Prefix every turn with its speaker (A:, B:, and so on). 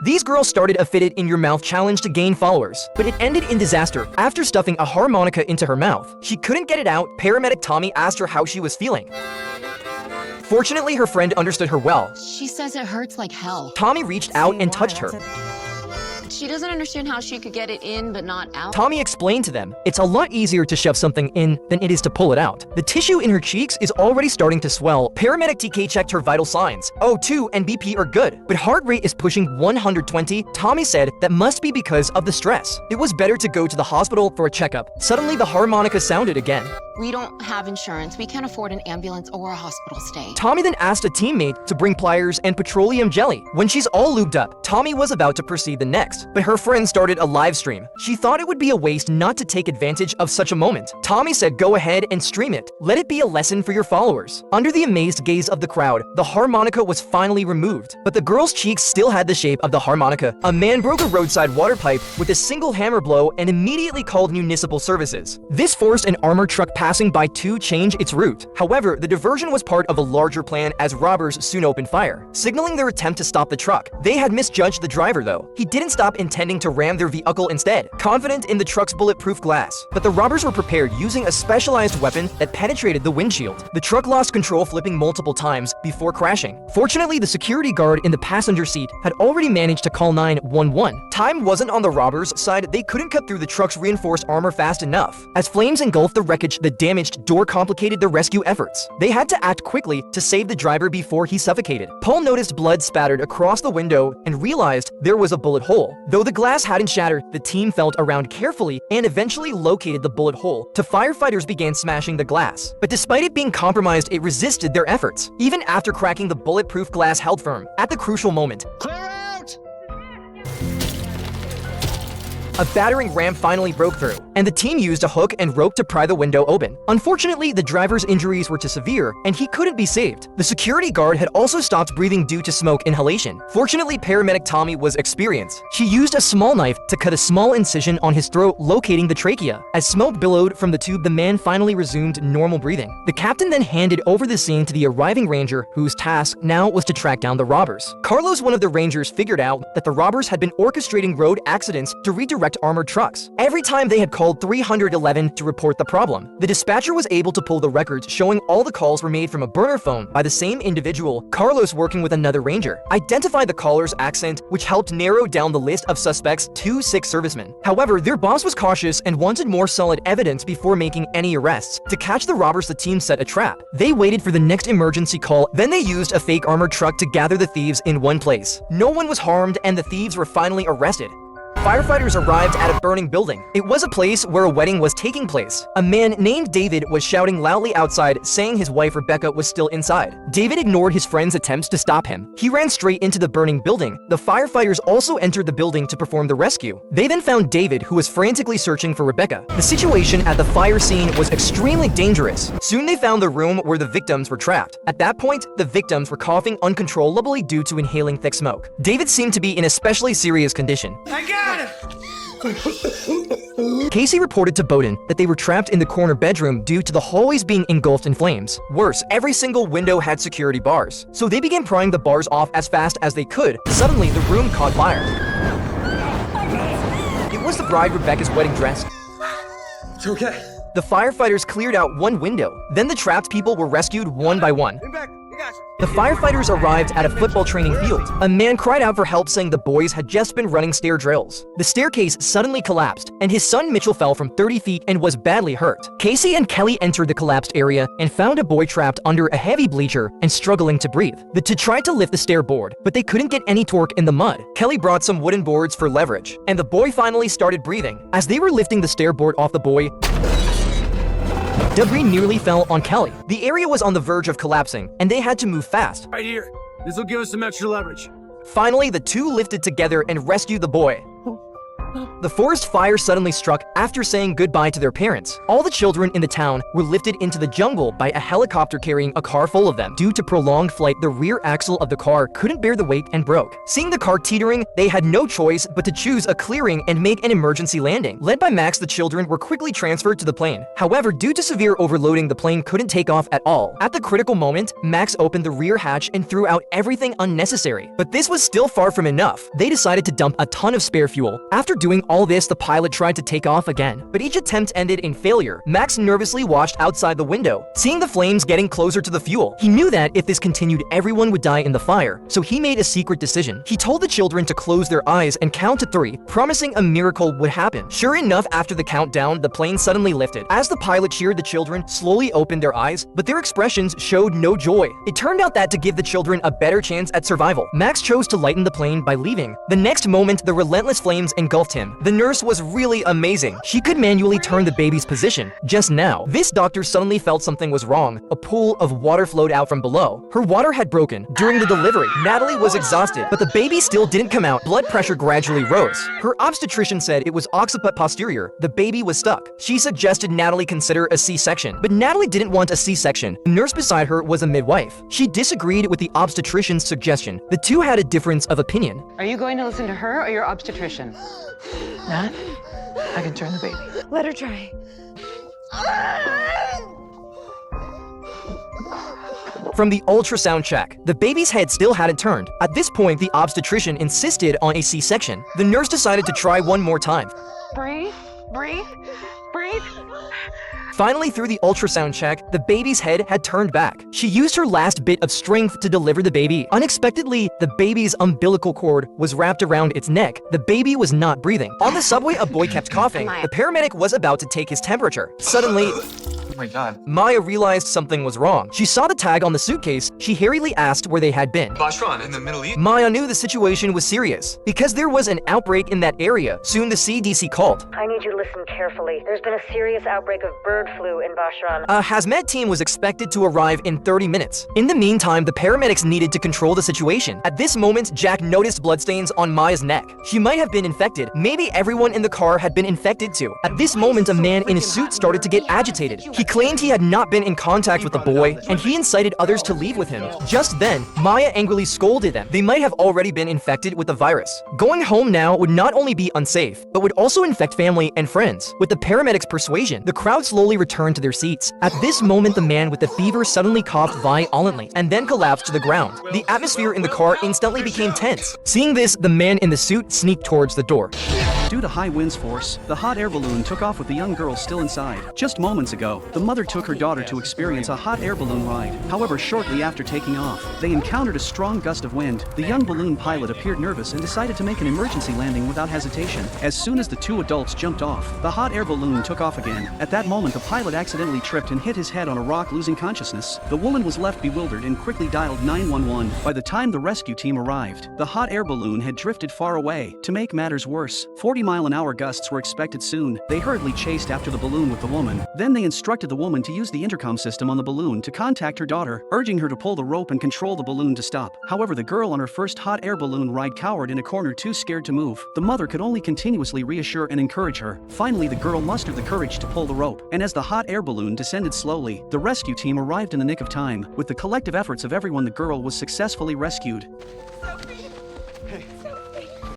A: These girls started a Fit It in Your Mouth challenge to gain followers, but it ended in disaster. After stuffing a harmonica into her mouth, she couldn't get it out. Paramedic Tommy asked her how she was feeling. Fortunately, her friend understood her well.
B: She says it hurts like hell.
A: Tommy reached out and touched her.
B: She doesn't understand how she could get it in but not out.
A: Tommy explained to them, it's a lot easier to shove something in than it is to pull it out. The tissue in her cheeks is already starting to swell. Paramedic TK checked her vital signs. O2 and BP are good, but heart rate is pushing 120. Tommy said that must be because of the stress. It was better to go to the hospital for a checkup. Suddenly, the harmonica sounded again.
B: We don't have insurance. We can't afford an ambulance or a hospital stay.
A: Tommy then asked a teammate to bring pliers and petroleum jelly. When she's all lubed up, Tommy was about to proceed the next, but her friend started a live stream. She thought it would be a waste not to take advantage of such a moment. Tommy said go ahead and stream it. Let it be a lesson for your followers. Under the amazed gaze of the crowd, the harmonica was finally removed, but the girl's cheeks still had the shape of the harmonica. A man broke a roadside water pipe with a single hammer blow and immediately called municipal services. This forced an armored truck passing by to change its route. However, the diversion was part of a larger plan as robbers soon opened fire, signaling their attempt to stop the truck. They had misjudged the driver though. He didn't stop intending to ram their vehicle instead, confident in the truck's bulletproof glass. But the robbers were prepared using a specialized weapon that penetrated the windshield. The truck lost control, flipping multiple times before crashing. Fortunately, the security guard in the passenger seat had already managed to call 911. Time wasn't on the robbers' side. They couldn't cut through the truck's reinforced armor fast enough. As flames engulfed the wreckage, the damaged door complicated the rescue efforts. They had to act quickly to save the driver before he suffocated. Paul noticed blood spattered across the window and realized there was a bullet hole. Though the glass hadn't shattered, the team felt around carefully and eventually located the bullet hole. The firefighters began smashing the glass, but despite it being compromised, it resisted their efforts. Even after cracking, the bulletproof glass held firm. At the crucial moment,
C: Clear out!
A: a battering ram finally broke through, and the team used a hook and rope to pry the window open. Unfortunately, the driver's injuries were too severe, and he couldn't be saved. The security guard had also stopped breathing due to smoke inhalation. Fortunately, paramedic Tommy was experienced. She used a small knife to cut a small incision on his throat, locating the trachea. As smoke billowed from the tube, the man finally resumed normal breathing. The captain then handed over the scene to the arriving ranger, whose task now was to track down the robbers. Carlos, one of the rangers, figured out that the robbers had been orchestrating road accidents to redirect armored trucks. Every time they had called 311 to report the problem, the dispatcher was able to pull the records showing all the calls were made from a burner phone by the same individual. Carlos, working with another ranger, identified the caller's accent, which helped narrow down the list of suspects to 6 servicemen. However, their boss was cautious and wanted more solid evidence before making any arrests. To catch the robbers, the team set a trap. They waited for the next emergency call, then they used a fake armored truck to gather the thieves in one place. No one was harmed and the thieves were finally arrested. Firefighters arrived at a burning building. It was a place where a wedding was taking place. A man named David was shouting loudly outside, saying his wife Rebecca was still inside. David ignored his friend's attempts to stop him. He ran straight into the burning building. The firefighters also entered the building to perform the rescue. They then found David, who was frantically searching for Rebecca. The situation at the fire scene was extremely dangerous. Soon they found the room where the victims were trapped. At that point, the victims were coughing uncontrollably due to inhaling thick smoke. David seemed to be in especially serious condition.
C: I got it!
A: Casey reported to Bowden that they were trapped in the corner bedroom due to the hallways being engulfed in flames. Worse, every single window had security bars, so they began prying the bars off as fast as they could. Suddenly, the room caught fire. It was the bride Rebecca's wedding dress.
C: It's okay.
A: The firefighters cleared out one window. Then the trapped people were rescued one by one.
C: Get back. You got you.
A: The firefighters arrived at a football training field. A man cried out for help, saying the boys had just been running stair drills. The staircase suddenly collapsed, and his son Mitchell fell from 30 feet and was badly hurt. Casey and Kelly entered the collapsed area and found a boy trapped under a heavy bleacher and struggling to breathe. The two tried to lift the stair board, but they couldn't get any torque in the mud. Kelly brought some wooden boards for leverage, and the boy finally started breathing. As they were lifting the stair board off the boy, debris nearly fell on Kelly. The area was on the verge of collapsing, and they had to move fast.
C: Right here. This will give us some extra leverage.
A: Finally, the two lifted together and rescued the boy. The forest fire suddenly struck after saying goodbye to their parents. All the children in the town were lifted into the jungle by a helicopter carrying a car full of them. Due to prolonged flight, the rear axle of the car couldn't bear the weight and broke. Seeing the car teetering, they had no choice but to choose a clearing and make an emergency landing. Led by Max, the children were quickly transferred to the plane. However, due to severe overloading, the plane couldn't take off at all. At the critical moment, Max opened the rear hatch and threw out everything unnecessary. But this was still far from enough. They decided to dump a ton of spare fuel. After doing all this, the pilot tried to take off again, but each attempt ended in failure. Max nervously watched outside the window, seeing the flames getting closer to the fuel. He knew that if this continued, everyone would die in the fire, so he made a secret decision. He told the children to close their eyes and count to 3, promising a miracle would happen. Sure enough, after the countdown, the plane suddenly lifted. As the pilot cheered, the children slowly opened their eyes, but their expressions showed no joy. It turned out that to give the children a better chance at survival, Max chose to lighten the plane by leaving. The next moment, the relentless flames engulfed him. The nurse was really amazing. She could manually turn the baby's position. Just now, this doctor suddenly felt something was wrong. A pool of water flowed out from below. Her water had broken. During the delivery, Natalie was exhausted, but the baby still didn't come out. Blood pressure gradually rose. Her obstetrician said it was occiput posterior. The baby was stuck. She suggested Natalie consider a C-section, but Natalie didn't want a C-section. The nurse beside her was a midwife. She disagreed with the obstetrician's suggestion. The two had a difference of opinion.
D: Are you going to listen to her or your obstetrician?
E: Nat, I can turn the baby.
F: Let her try.
A: From the ultrasound check, the baby's head still hadn't turned. At this point, the obstetrician insisted on a C-section. The nurse decided to try one more time.
D: Breathe, breathe, breathe.
A: Finally, through the ultrasound check, the baby's head had turned back. She used her last bit of strength to deliver the baby. Unexpectedly, the baby's umbilical cord was wrapped around its neck. The baby was not breathing. On the subway, a boy kept coughing. The paramedic was about to take his temperature. Suddenly,
C: Oh my god.
A: Maya realized something was wrong. She saw the tag on the suitcase. She hurriedly asked where they had been.
C: Bashran, in the Middle East.
A: Maya knew the situation was serious because there was an outbreak in that area. Soon the CDC called.
G: I need you to listen carefully. There's been a serious outbreak of bird flu in Bashran.
A: A hazmat team was expected to arrive in 30 minutes. In the meantime, the paramedics needed to control the situation. At this moment, Jack noticed bloodstains on Maya's neck. She might have been infected. Maybe everyone in the car had been infected too. At this moment, a man in his suit started to get agitated. He claimed he had not been in contact with the boy, and he incited others to leave with him. Just then, Maya angrily scolded them. They might have already been infected with the virus. Going home now would not only be unsafe, but would also infect family and friends. With the paramedics' persuasion, the crowd slowly returned to their seats. At this moment, the man with the fever suddenly coughed violently and then collapsed to the ground. The atmosphere in the car instantly became tense. Seeing this, the man in the suit sneaked towards the door.
H: Due to high winds force, the hot air balloon took off with the young girl still inside. Just moments ago, the mother took her daughter to experience a hot air balloon ride. However, shortly after taking off, they encountered a strong gust of wind. The young balloon pilot appeared nervous and decided to make an emergency landing without hesitation. As soon as the two adults jumped off, the hot air balloon took off again. At that moment, the pilot accidentally tripped and hit his head on a rock, losing consciousness. The woman was left bewildered and quickly dialed 911. By the time the rescue team arrived, the hot air balloon had drifted far away. To make matters worse, 40-mile-an-hour gusts were expected soon. They hurriedly chased after the balloon with the woman. Then they instructed the woman to use the intercom system on the balloon to contact her daughter, urging her to pull the rope and control the balloon to stop. However, the girl on her first hot air balloon ride cowered in a corner, too scared to move. The mother could only continuously reassure and encourage her. Finally, the girl mustered the courage to pull the rope, and as the hot air balloon descended slowly, the rescue team arrived in the nick of time. With the collective efforts of everyone, the girl was successfully rescued.